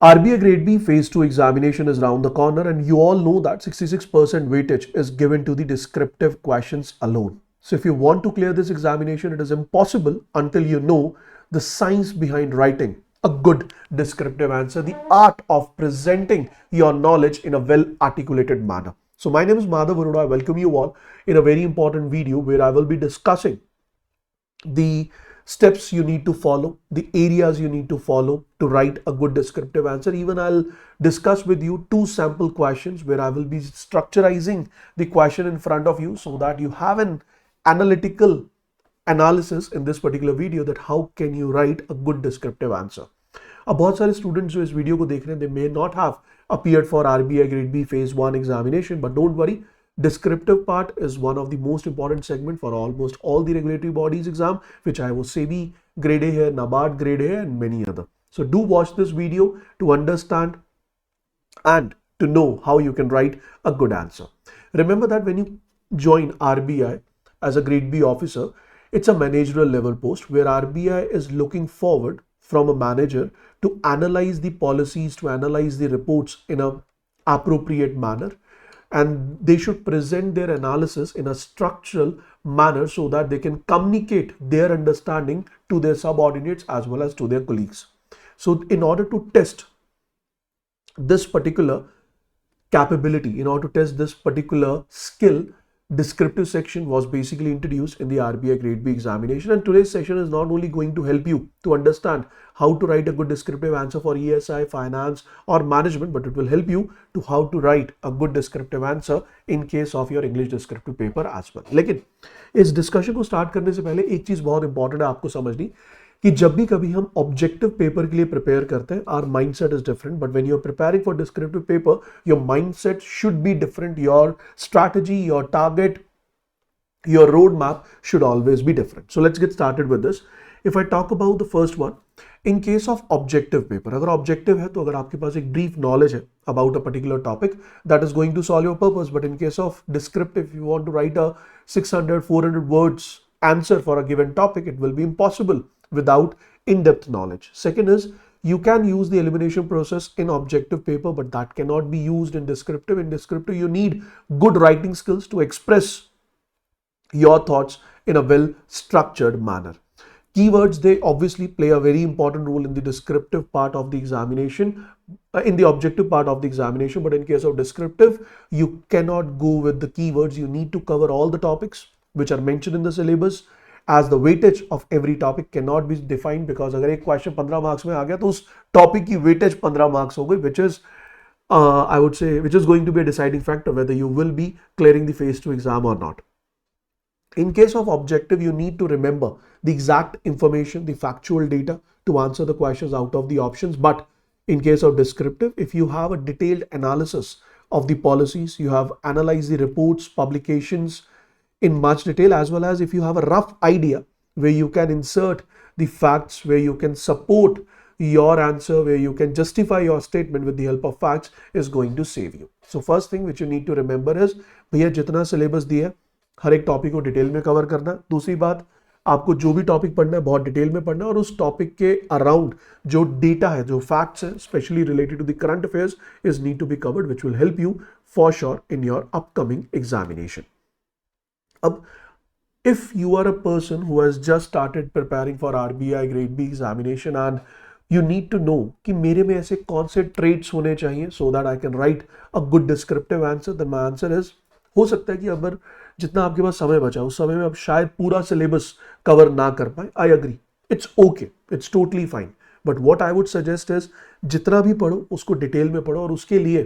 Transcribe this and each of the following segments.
RBI Grade B Phase 2 examination is round the corner, and you all know that 66% weightage is given to the descriptive questions alone. So if you want to clear this examination, it is impossible until you know the science behind writing a good descriptive answer, the art of presenting your knowledge in a well articulated manner. So my name is Madhav Sir. I welcome you all in a very important video where I will be discussing the steps you need to follow, the areas you need to follow to write a good descriptive answer. Even I'll discuss with you 2 sample questions where I will be structurizing the question in front of you so that you have an analytical analysis in this particular video that how can you write a good descriptive answer. अब बहुत सारे students जो इस video को देख रहे हैं, they may not have appeared for RBI Grade B Phase 1 examination, but don't worry, descriptive part is one of the most important segment for almost all the regulatory bodies exam, which I was SEBI Grade A here, NABARD Grade A and many other. So do watch this video to understand and to know how you can write a good answer. Remember that when you join RBI as a Grade B officer, it's a managerial level post where RBI is looking forward from a manager to analyze the policies, to analyze the reports in an appropriate manner, and they should present their analysis in a structural manner so that they can communicate their understanding to their subordinates as well as to their colleagues. So in order to test this particular capability, in order to test this particular skill, descriptive section was basically introduced in the RBI Grade B examination, and today's session is not only going to help you to understand how to write a good descriptive answer for ESI, finance or management, but it will help you to how to write a good descriptive answer in case of your English descriptive paper as well. लेकिन इस discussion को start करने से पहले एक चीज बहुत important है आपको समझनी कि जब भी कभी हम ऑब्जेक्टिव पेपर के लिए प्रिपेयर करते हैं, our mindset is different, but when you are preparing for descriptive paper, your mindset should be different, your strategy, your target, your roadmap should always be different. So let's get started with this. If I talk about the first one, in case of objective paper, अगर objective है तो अगर आपके पास एक brief knowledge है about a particular topic, that is going to solve your purpose. But in case of descriptive, if you want to write a 600-400 words answer for a given topic, it will be impossible without in-depth knowledge. Second is, you can use the elimination process in objective paper, but that cannot be used in descriptive. In descriptive, you need good writing skills to express your thoughts in a well structured manner. Keywords, they obviously play a very important role in the descriptive part of the examination, in the objective part of the examination, but in case of descriptive, you cannot go with the keywords. You need to cover all the topics which are mentioned in the syllabus, as the weightage of every topic cannot be defined, because अगर एक question 15 marks में आ गया तो उस topic की weightage 15 marks हो गई, which is I would say, which is going to be a deciding factor whether you will be clearing the phase 2 exam or not. In case of objective, you need to remember the exact information, the factual data to answer the questions out of the options. But in case of descriptive, if you have a detailed analysis of the policies, you have analyzed the reports, publications in much detail, as well as if you have a rough idea where you can insert the facts, where you can support your answer, where you can justify your statement with the help of facts, is going to save you. So first thing which you need to remember is, भैया जितना syllabus दिया है हर एक topic को detail में cover करना। दूसरी बात, आपको जो भी टॉपिक पढ़ना है बहुत डिटेल में पढ़ना है, और उस टॉपिक के अराउंड जो डेटा है, जो फैक्ट्स है, specially related to the current affairs, is need to be covered, which will help you for sure in your upcoming examination. अब if you are a person who has just started preparing for RBI Grade B examination and you need to know कि मेरे में ऐसे कौन से traits होने चाहिए so that I can write a good descriptive answer, then my answer is, हो सकता है कि अगर जितना आपके पास समय बचा उस समय में आप शायद पूरा सिलेबस कवर ना कर पाए. I agree, it's okay, it's totally fine, but what I would suggest is जितना भी पढ़ो उसको डिटेल में पढ़ो, और उसके लिए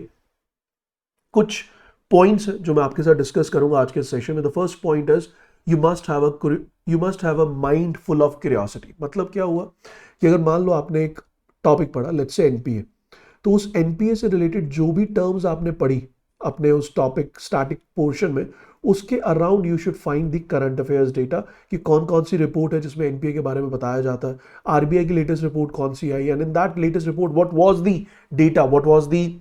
कुछ पॉइंट्स जो मैं आपके साथ डिस्कस करूंगा आज के सेशन में. The first point is you must have a mind full of curiosity. मतलब क्या हुआ कि अगर मान लो आपने एक टॉपिक पढ़ा, लेट्स से एनपीए, तो उस एनपीए से रिलेटेड जो भी टर्म्स आपने पढ़ी अपने उस टॉपिक स्टैटिक पोर्शन में, उसके around you should find the current affairs data कि कौन कौन सी रिपोर्ट है जिसमें एनपीए के बारे में बताया जाता है, आरबीआई की लेटेस्ट रिपोर्ट कौन सी आई, and in that latest report what was the data, व्हाट वाज द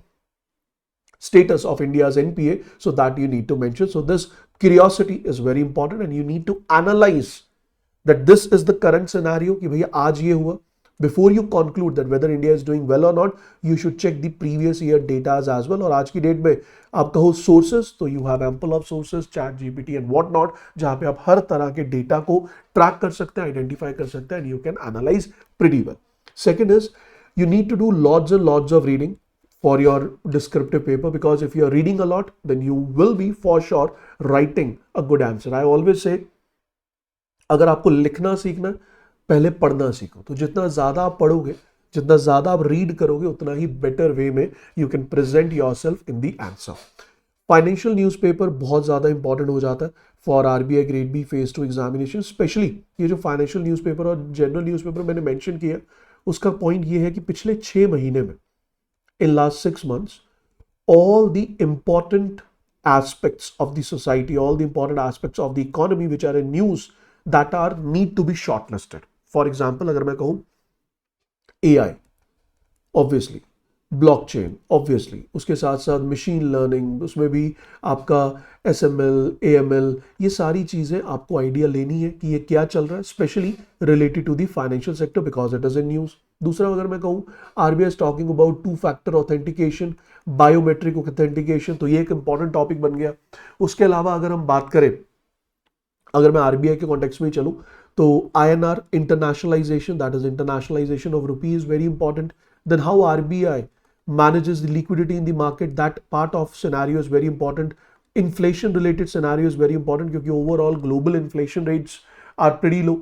status of India's NPA, so that you need to mention. So this curiosity is very important, and you need to analyze that this is the current scenario कि भैया आज ये हुआ, Before you conclude that whether India is doing well or not, you should check the previous year data as well. और आज की date में आप कहो sources, तो you have ample of sources, chat GPT and what not, जहाँ पे आप हर तरह के डेटा को ट्रैक कर सकते हैं, आइडेंटिफाई कर सकते हैं, and you can analyze pretty well. Second is, you need to do lots and lots of reading for your descriptive paper, because if you are reading a lot, then you will be for sure writing a good answer. I always say, अगर आपको लिखना सीखना है, पहले पढ़ना सीखो. तो जितना ज़्यादा आप पढ़ोगे, जितना ज़्यादा आप रीड करोगे, उतना ही बेटर वे में you can present yourself in the answer. Financial newspaper बहुत ज़्यादा इंपॉर्टेंट हो जाता है for RBI grade B phase 2 examination. Specially ये जो फाइनेंशियल न्यूज़पेपर और जनरल न्यूज़पेपर मैंने मेंशन किया, उसका पॉइंट ये है कि पिछले 6 महीने में, in last 6 months, all the important aspects of the society, all the important aspects of the economy which are in news, that are need to be shortlisted. For example, अगर मैं कहूँ AI, obviously, blockchain, obviously, उसके साथ साथ machine learning, उसमें भी आपका SML, AML, ये सारी चीज़ें आपको आइडिया लेनी है कि ये क्या चल रहा है, specially related to the financial sector, because it is in news. दूसरा, अगर मैं कहूँ RBI is talking about 2-factor authentication, biometric authentication, तो ये एक इंपॉर्टेंट टॉपिक बन गया. उसके अलावा अगर हम बात करें, अगर मैं आरबीआई के कॉन्टेक्स्ट में चलूं, तो INR internationalization, that is internationalization of rupee, is very important. Then how RBI manages the liquidity in the market, that part of scenario is very important. Inflation related scenario is very important, क्योंकि overall global inflation rates are pretty low,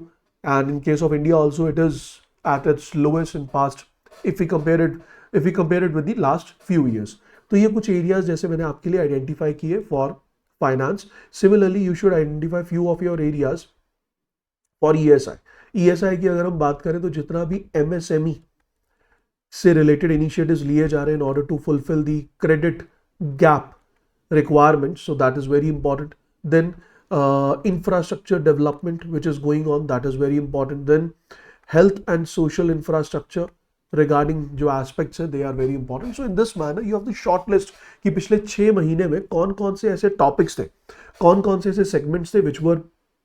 and in case of India also it is at its lowest in past, if we compare it with the last few years. तो ये कुछ areas जैसे मैंने आपके लिए identify किए for finance. Similarly, you should identify few of your areas for ESI. ESI की अगर हम बात करें, तो जितना भी MSME से रिलेटेड इनिशिएटिव्स लिए जा रहे हैं in order to fulfil the credit gap requirement, so that is very important. Then infrastructure development which is going on, that is very important. Then health and social infrastructure regarding जो aspects हैं, they are very important. So in this manner you have the short list कि पिछले 6 महीने में कौन कौन से ऐसे टॉपिक्स थे, कौन कौन से ऐसे सेगमेंट्स थे विच वर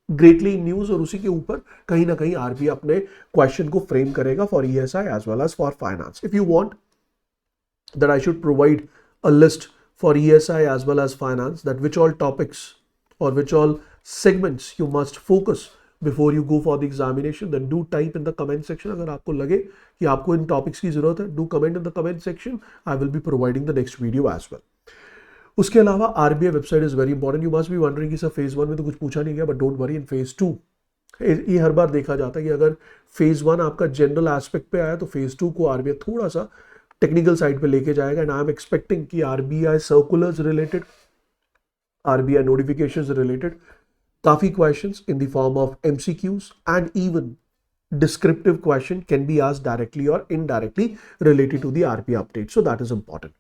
ग्रेटली न्यूज, और उसी के ऊपर कहीं ना कहीं आरबीआई अपने क्वेश्चन को फ्रेम करेगा for ESI as well as for finance. If you want that I should provide a list for ESI as well as finance, that which all topics or which all segments you must focus before you go for the examination, then do type in the comment section. अगर आपको लगे कि आपको इन topics की जरूरत है, do comment in the comment section. I will be providing the next video as well. उसके अलावा RBI website is very important. You must be wondering कि सर फेज 1 में तो कुछ पूछा नहीं गया, but don't worry, in phase 2 ये हर बार देखा जाता है कि अगर फेज 1 आपका जनरल एस्पेक्ट पे आया, तो फेज 2 को आरबीआई थोड़ा सा टेक्निकल साइड पे लेके जाएगा. एंड आई एम एक्सपेक्टिंग कि RBI circulars related, RBI notifications related काफी questions in the form of MCQs and even descriptive question can be asked directly or indirectly related to the RBI update. So that is important.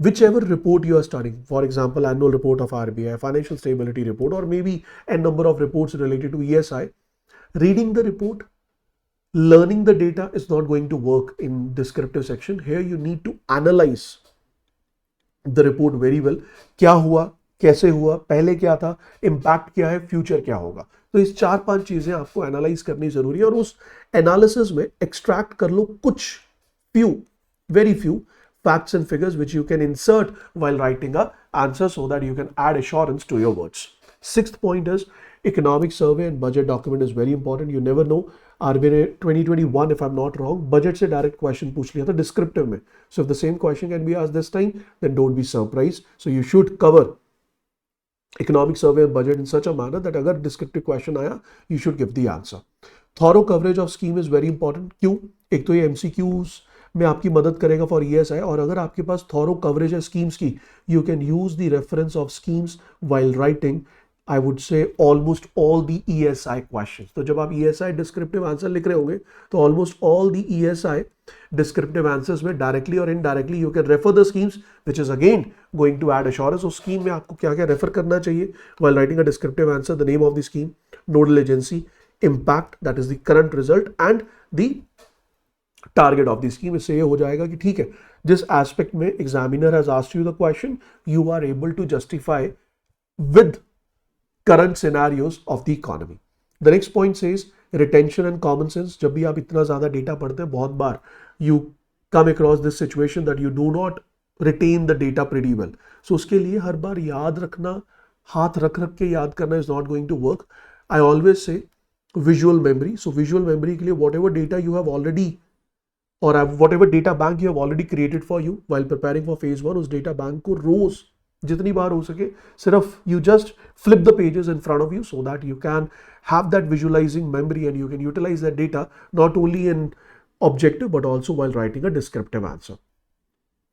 Whichever report you are studying, for example, annual report of RBI, financial stability report, or maybe a number of reports related to ESI, reading the report, learning the data is not going to work in descriptive section. Here you need to analyze the report very well. क्या हुआ, कैसे हुआ, पहले क्या था, impact क्या है, future क्या होगा. तो इस 4-5 चीजें आपको एनालाइज करनी जरूरी है, और उस एनालिसिस में एक्सट्रैक्ट कर लो कुछ very few facts and figures which you can insert while writing a answer, so that you can add assurance to your words. Sixth point is economic survey and budget document is very important. You never know, RBI ने 2021 if I'm not wrong budget से direct question पूछ लिया था descriptive में. So if the same question can be asked this time, then don't be surprised. So you should cover economic survey and budget in such a manner that अगर descriptive question आया, you should give the answer. Thorough coverage of scheme is very important. क्यों? एक तो ये MCQs में आपकी मदद करेगा फॉर ESI, और अगर आपके पास थॉरो कवरेज है स्कीम्स की, you can use the reference of schemes while writing, I would say almost all the ESI questions. तो जब आप ESI डिस्क्रिप्टिव आंसर लिख रहे होंगे, तो almost all the ESI descriptive answers में डायरेक्टली और indirectly you can refer the schemes which is again going to add assurance. उस स्कीम में आपको क्या क्या रेफर करना चाहिए while writing a descriptive answer, the name of the scheme, nodal agency, impact that is the current result, and the target of the scheme. इससे ये हो जाएगा कि ठीक है, जिस एस्पेक्ट में examiner has asked you the question, you are able to justify with current scenarios of the economy. The next point says retention and common sense. जब भी आप इतना ज़्यादा डेटा पढ़ते हैं, बहुत बार you come across this situation that you do not retain the data pretty well. So उसके लिए हर बार याद रखना, हाथ रख रख के याद करना is not going to work. I always say visual memory. So visual memory के लिए whatever data you have already or whatever data bank you have already created for you while preparing for phase 1, उस data bank को रोज जितनी बार हो सके सिर्फ you just flip the pages in front of you so that you can have that visualizing memory and you can utilize that data not only in objective but also while writing a descriptive answer.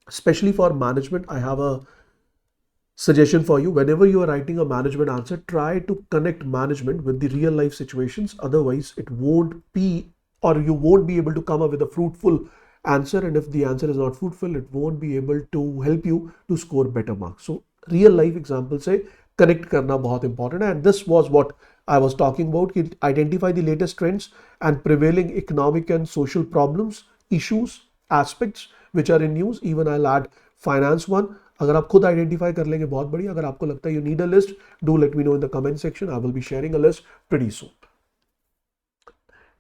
Especially for management, I have a suggestion for you. Whenever you are writing a management answer, try to connect management with the real life situations. Otherwise, it won't be, or you won't be able to come up with a fruitful answer. And if the answer is not fruitful, it won't be able to help you to score better marks. So real life example से connect करना बहुत important है. And this was what I was talking about. Identify the latest trends and prevailing economic and social problems, issues, aspects which are in news. Even I'll add finance one. अगर आप खुद identify कर लेंगे बहुत बढ़िया. अगर आपको लगता है you need a list, do let me know in the comment section. I will be sharing a list pretty soon.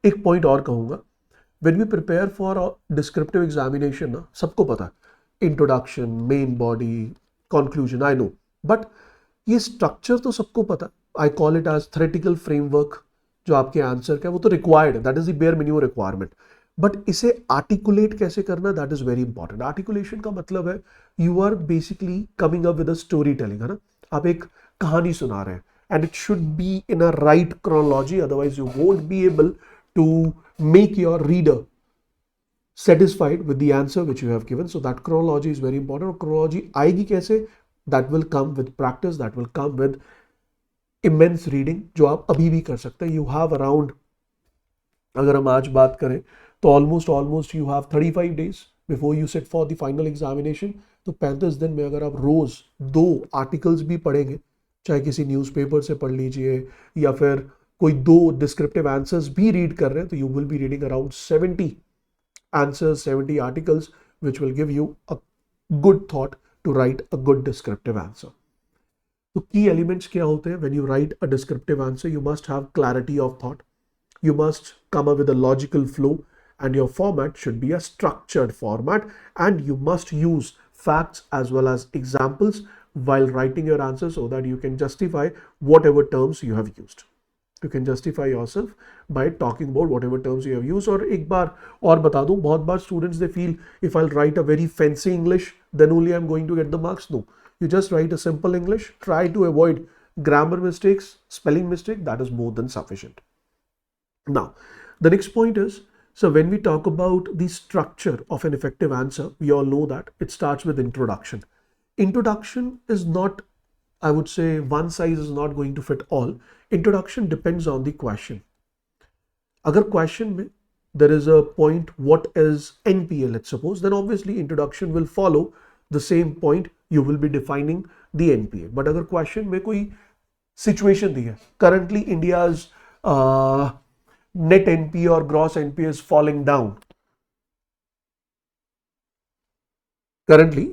एक पॉइंट और कहूंगा, when we prepare for a descriptive examination ना, सबको पता है introduction, main body, conclusion, I know, but ये structure तो सबको पता. I call it as theoretical framework. जो आपके आंसर का वो तो required है, that is the bare minimum requirement. But इसे आर्टिकुलेट कैसे करना, that is very important. Articulation का मतलब है you are basically coming up with a story telling, है ना. आप एक कहानी सुना रहे हैं and it should be in a right chronology, otherwise you won't be able to make your reader satisfied with the answer which you have given. So that chronology is very important. और chronology आएगी कैसे, that will come with practice, that will come with immense reading जो आप अभी भी कर सकते हैं. You have around, अगर हम आज बात करें तो almost you have 35 days before you sit for the final examination. तो 35 दिन में अगर आप रोज 2 आर्टिकल्स भी पढ़ेंगे, चाहे किसी न्यूज़पेपर से पढ़ लीजिए या फिर कोई 2 डिस्क्रिप्टिव आंसर्स भी रीड कर रहे हैं, तो you will be reading around 70 answers, 70 articles, which will give you a good thought to write a good descriptive answer. So key elements क्या होते हैं when you write a descriptive answer? You must have clarity of thought. You must come up with a logical flow, and your format should be a structured format, and you must use facts as well as examples while writing your answer so that you can justify whatever terms you have used. You can justify yourself by talking about whatever terms you have used. और एक बार और बता दूं, बहुत बार students they feel if I'll write a very fancy English then only I'm going to get the marks. No, you just write a simple English. Try to avoid grammar mistakes, spelling mistake. That is more than sufficient. Now, the next point is, so when we talk about the structure of an effective answer, we all know that it starts with introduction. Introduction is not, I would say, one size is not going to fit all. Introduction depends on the question. अगर question में there is a point, what is NPA, let's suppose, then obviously introduction will follow the same point. You will be defining the NPA. But अगर question में कोई situation दी है, currently India's net NPA or gross NPA is falling down. Currently,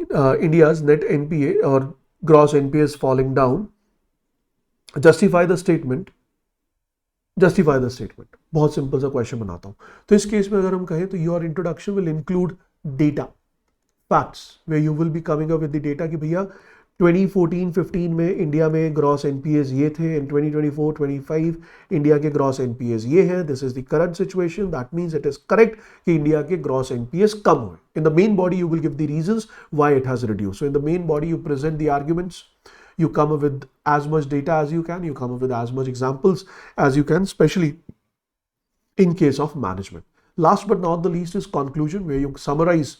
India's net NPA or gross NPA is falling down. Justify the statement. Justify the statement. बहुत simple सा question बनाता हूँ. तो इस केस में अगर हम कहें तो your introduction will include data, facts, where you will be coming up with the data कि भैया 2014-15 में इंडिया में ग्रॉस एनपीएस ये थे, इन 2024-25 इंडिया के ग्रॉस एनपीएस ये हैं. This is the current situation. That means it is correct कि इंडिया के ग्रॉस एनपीएस कम हुए. In the main body you will give the reasons why it has reduced. So in the main body you present the arguments, you come up with as much data as you can, you come up with as much examples as you can, especially in case of management. Last but not the least is conclusion, where you summarize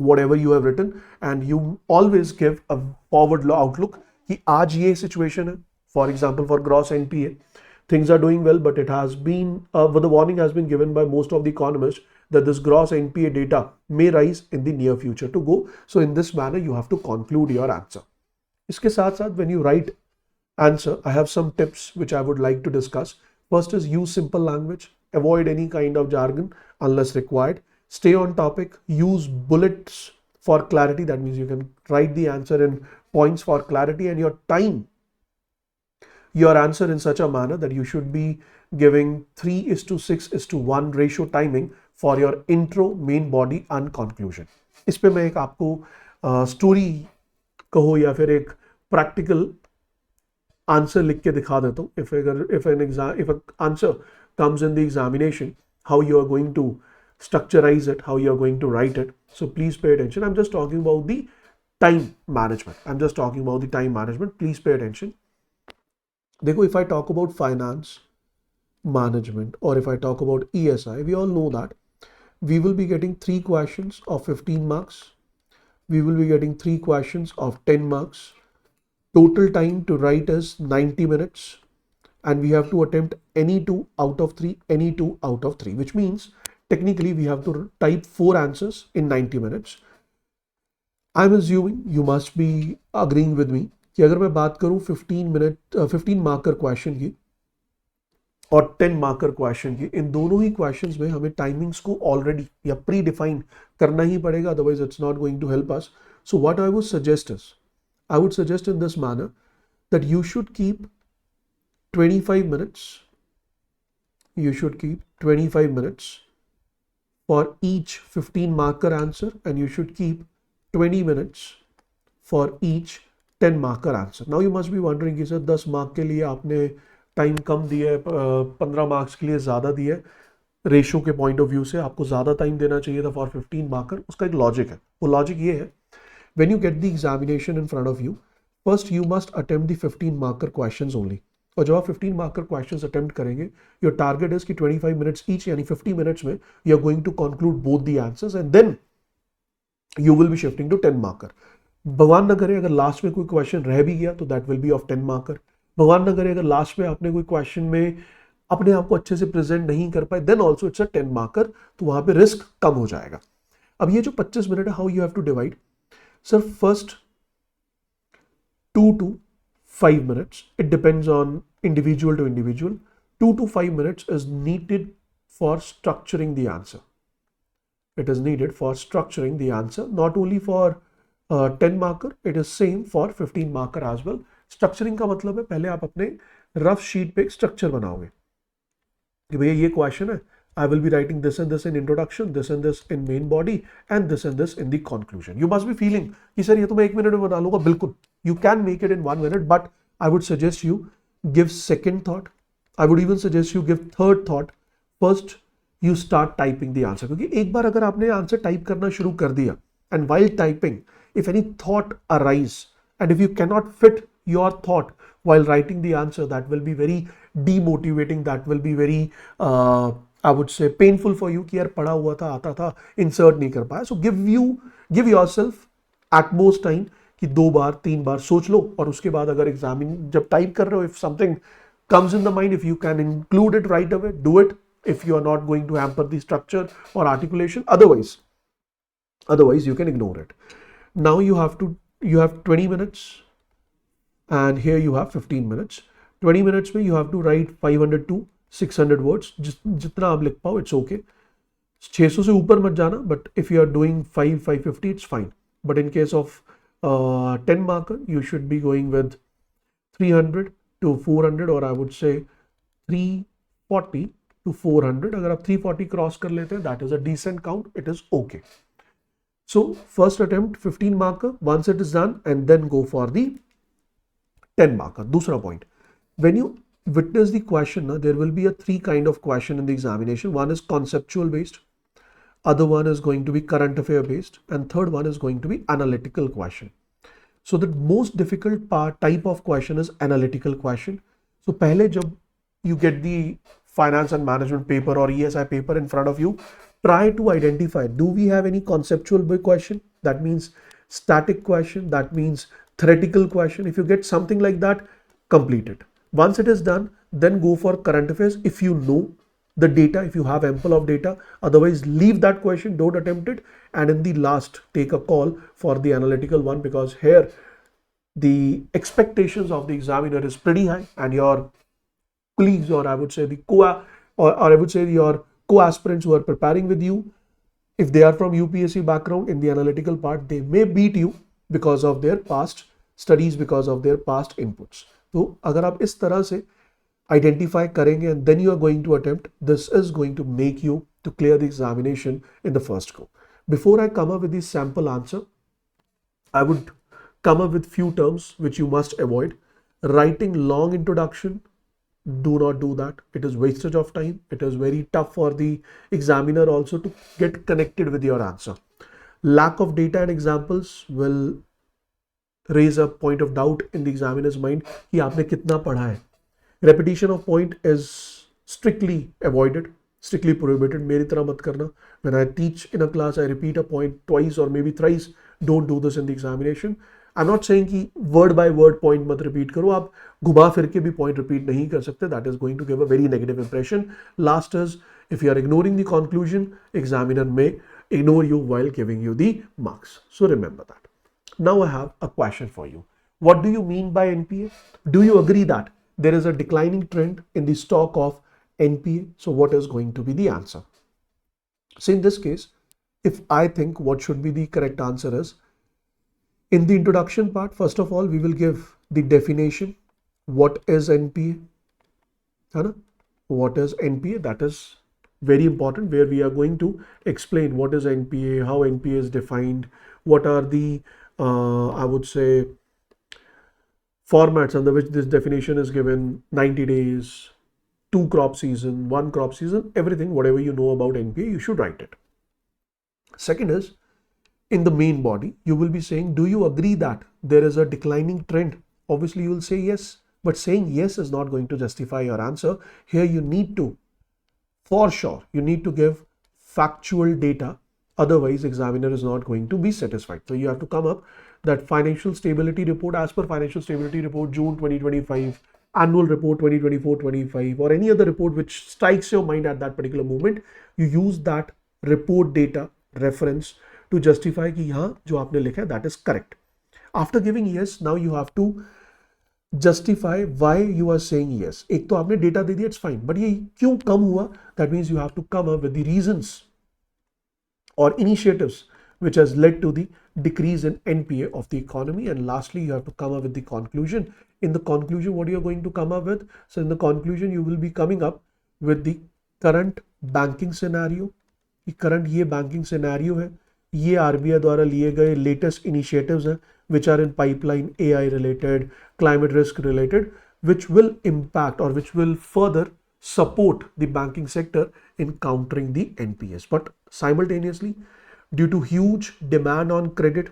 whatever you have written and you always give a forward outlook कि आज ये situation है. For example, for gross NPA, things are doing well, but it has been, the warning has been given by most of the economists that this gross NPA data may rise in the near future to go. So in this manner, you have to conclude your answer. इसके साथ साथ when you write answer, I have some tips which I would like to discuss. First is use simple language. Avoid any kind of jargon unless required. Stay on topic. Use bullets for clarity. That means you can write the answer in points for clarity, and your time your answer in such a manner that you should be giving 3:6:1 ratio timing for your intro, main body and conclusion. इस पे मैं एक आपको story कहो या फिर एक practical answer लिख के दिखा देता हूँ. If an answer comes in the examination, how you are going to structurize it, how you are going to write it. So please pay attention. I'm just talking about the time management. Please pay attention. देखो, if I talk about finance management or if I talk about ESI, we all know that we will be getting 3 questions of 15 marks. We will be getting 3 questions of 10 marks. Total time to write is 90 minutes. And we have to attempt any 2 out of 3, which means technically we have to type 4 answers in 90 minutes. I'm assuming you must be agreeing with me कि अगर मैं बात करूं 15 marker question की और 10 marker question की, इन दोनों ही questions में हमें टाइमिंग्स को ऑलरेडी या प्री डिफाइन करना ही पड़ेगा, otherwise it's not going to help us. So what I would suggest in this manner that you should keep 25 minutes. You should keep 25 minutes for each 15 marker answer, and you should keep 20 minutes for each 10 marker answer. Now you must be wondering कि sir 10 mark के लिए आपने time कम दिया है, 15 marks के लिए ज़्यादा दिया है. रेशियो के पॉइंट ऑफ व्यू से आपको ज़्यादा टाइम देना चाहिए था फॉर 15 मार्कर. उसका एक लॉजिक है. वो लॉजिक ये है, when you get the examination in front of you, first you must attempt the 15 marker questions only. और जब आप 15 marker questions attempt करेंगे, your target is कि 25 minutes each, यानी 50 minutes में you are going to conclude both the answers and then you will be shifting to 10 marker. भगवान न करे अगर लास्ट में कोई क्वेश्चन रह भी गया तो that will be of 10 marker. भगवान न करे अगर लास्ट में आपने कोई क्वेश्चन में अपने आप को अच्छे से प्रेजेंट नहीं कर पाए, then also it's a 10 marker, तो वहां पे रिस्क कम हो जाएगा. अब ये जो 25 मिनट है, how you have to divide? Sir, first 2 to 5 minutes, it depends on individual to individual. 2 to 5 minutes is needed for structuring the answer. It is needed for structuring the answer, not only for 10 marker, it is same for 15 marker as well. Structuring का मतलब है पहले आप अपने rough sheet पे structure बनाओगे कि भैया ये क्वेश्चन है, I will be writing this and this in introduction, this and this in main body, and this in the conclusion. You must be feeling कि सर ये तो मैं 1 मिनट में बना लूंगा. बिल्कुल, you can make it in 1 minute, but I would suggest you give second thought. I would even suggest you give third thought. First, you start typing the answer. क्योंकि एक बार अगर आपने आंसर टाइप करना शुरू कर दिया, and while typing, if any thought arise, and if you cannot fit your thought while writing the answer, that will be very demotivating. That will be very I would say painful for you कि यार पढ़ा हुआ था, आता था, insert नहीं कर पाया. So give yourself at most time कि 2 बार 3 बार सोच लो, और उसके बाद अगर एग्जामिन जब टाइप कर रहे हो, if something comes in the mind, if you can include it right away, do it. If you are not going to hamper the structure or articulation, otherwise you can ignore it. Now you have 20 minutes, and here you have 15 minutes. 20 minutes में you have to write 500 to 600 words. जितना आप लिख पाओ, it's okay. 600 से ऊपर मत जाना, but if you are doing 550, it's fine. But in case of 10 marker, you should be going with 300 to 400, or I would say 340 to 400. अगर आप 340 क्रॉस कर लेते हैं, that is a decent count. It is okay. So first attempt 15 marker. Once it is done, and then go for the 10 marker. दूसरा point, when you witness the question, there will be a 3 kind of question in the examination. One is conceptual based, other one is going to be current affair based, and third one is going to be analytical question. So the most difficult type of question is analytical question. So पहले जब you get the finance and management paper or ESI paper in front of you, try to identify, do we have any conceptual question? That means static question, that means theoretical question. If you get something like that, complete it. Once it is done, then go for current affairs if you know the data, if you have ample of data. Otherwise, leave that question, don't attempt it. And in the last, take a call for the analytical one, because here the expectations of the examiner is pretty high, and your colleagues, or I would say your co-aspirants who are preparing with you, if they are from UPSC background in the analytical part, they may beat you because of their past studies, because of their past inputs. तो अगर आप इस तरह से identify करेंगे and then you are going to attempt, this is going to make you to clear the examination in the first go. Before I come up with the sample answer, I would come up with few terms which you must avoid. Writing long introduction, do not do that. It is wastage of time. It is very tough for the examiner also to get connected with your answer. Lack of data and examples will raise a point of doubt in the examiner's mind कि आपने कितना पढ़ा है. Repetition of point is strictly avoided, strictly prohibited. मेरी तरह मत करना. When I teach in a class, I repeat a point twice or maybe thrice. Don't do this in the examination. I'm not saying कि word by word point मत repeat करो. आप घुमा फिर के भी point repeat नहीं कर सकते. That is going to give a very negative impression. Last is, if you are ignoring the conclusion, examiner may ignore you while giving you the marks. So remember that. Now I have a question for you. What do you mean by NPA? Do you agree that there is a declining trend in the stock of NPA? So what is going to be the answer? So in this case, if I think what should be the correct answer is, in the introduction part, first of all, we will give the definition. What is NPA? What is NPA? That is very important, where we are going to explain what is NPA, how NPA is defined, what are the, I would say, formats under which this definition is given, 90 days, 2 crop season, 1 crop season, everything, whatever you know about NPA, you should write it. Second is, in the main body, you will be saying, do you agree that there is a declining trend? Obviously, you will say yes, but saying yes is not going to justify your answer. Here you need to, for sure, you need to give factual data. Otherwise, examiner is not going to be satisfied. So you have to come up that financial stability report, as per financial stability report, June 2025, annual report 2024-25, or any other report which strikes your mind at that particular moment. You use that report data reference to justify कि हाँ जो आपने लिखा है that is correct. After giving yes, now you have to justify why you are saying yes. एक तो आपने data दे दिया, it's fine, but ये क्यों कम हुआ? That means you have to come up with the reasons or initiatives which has led to the decrease in NPA of the economy. And lastly, you have to come up with the conclusion. In the conclusion, what you are going to come up with? So in the conclusion, you will be coming up with the current banking scenario. The current ये banking scenario है, ये RBI द्वारा लिए गए latest initiatives हैं, which are in pipeline, AI related, climate risk related, which will impact or which will further support the banking sector in countering the NPS. But simultaneously, due to huge demand on credit,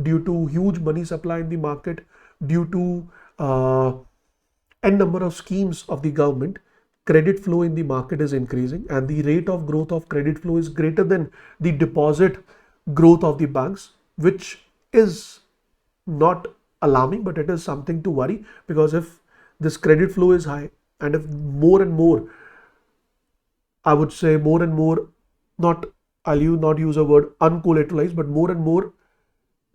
due to huge money supply in the market, due to n number of schemes of the government, credit flow in the market is increasing, and the rate of growth of credit flow is greater than the deposit growth of the banks, which is not alarming, but it is something to worry, because if this credit flow is high and if more and more, I would say more and more, I'll not use a word uncollateralized, but more and more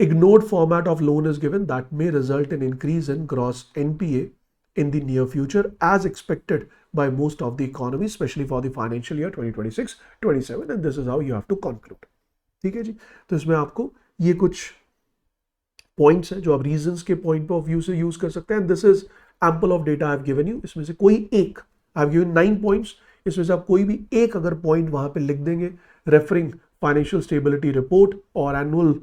ignored format of loan is given, that may result in increase in gross NPA in the near future, as expected by most of the economy, especially for the financial year 2026-27, and this is how you have to conclude. ठीक है जी, तो इसमें आपको ये कुछ points हैं जो आप रीजंस के पॉइंट ऑफ व्यू से यूज कर सकते हैं. This is ample of data I have given you. इसमें से कोई एक, आई हैव गिवन 9 पॉइंट्स, इसमें से आप कोई भी एक अगर पॉइंट वहां पे लिख देंगे रेफरिंग फाइनेंशियल स्टेबिलिटी रिपोर्ट और annual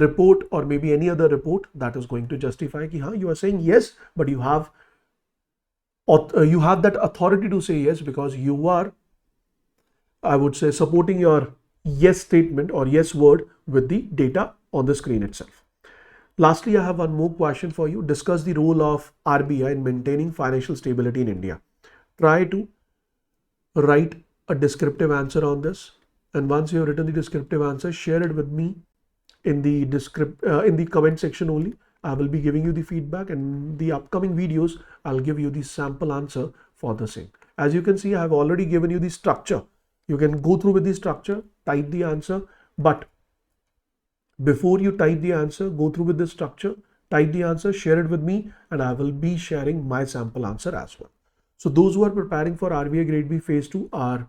report or maybe any other report, that is going to justify कि हाँ you are saying yes, but you have that authority to say yes because you are, I would say, supporting your yes statement or yes word with the data on the screen itself. Lastly, I have one more question for you. Discuss the role of RBI in maintaining financial stability in India. Try to write a descriptive answer on this, and once you have written the descriptive answer, share it with me in the comment section only. I will be giving you the feedback, and the upcoming videos I'll give you the sample answer for the same. As you can see, I have already given you the structure. You can go through with the structure, type the answer, but before you type the answer, go through with the structure, type the answer, share it with me, and I will be sharing my sample answer as well. So those who are preparing for RBI Grade B Phase 2, our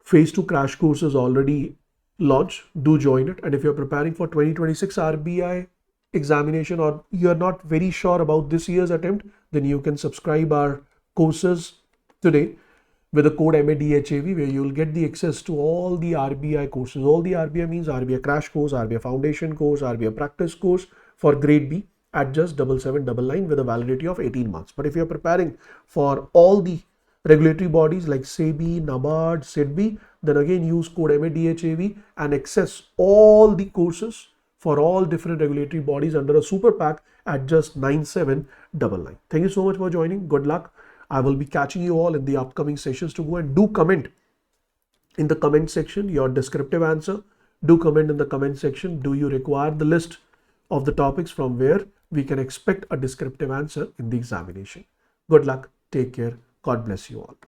Phase 2 crash course is already launched. Do join it. And if you're preparing for 2026 RBI examination or you're not very sure about this year's attempt, then you can subscribe our courses today with the code MADHAV, where you'll get the access to all the RBI courses. All the RBI means RBI crash course, RBI foundation course, RBI practice course for grade B at just 7799 with a validity of 18 months. But if you're preparing for all the regulatory bodies like SEBI, NABARD, SEBI, then again use code MADHAV and access all the courses for all different regulatory bodies under a super pack at just 9799. Thank you so much for joining. Good luck. I will be catching you all in the upcoming sessions to go, and do comment in the comment section your descriptive answer. Do comment in the comment section. Do you require the list of the topics from where we can expect a descriptive answer in the examination? Good luck. Take care. God bless you all.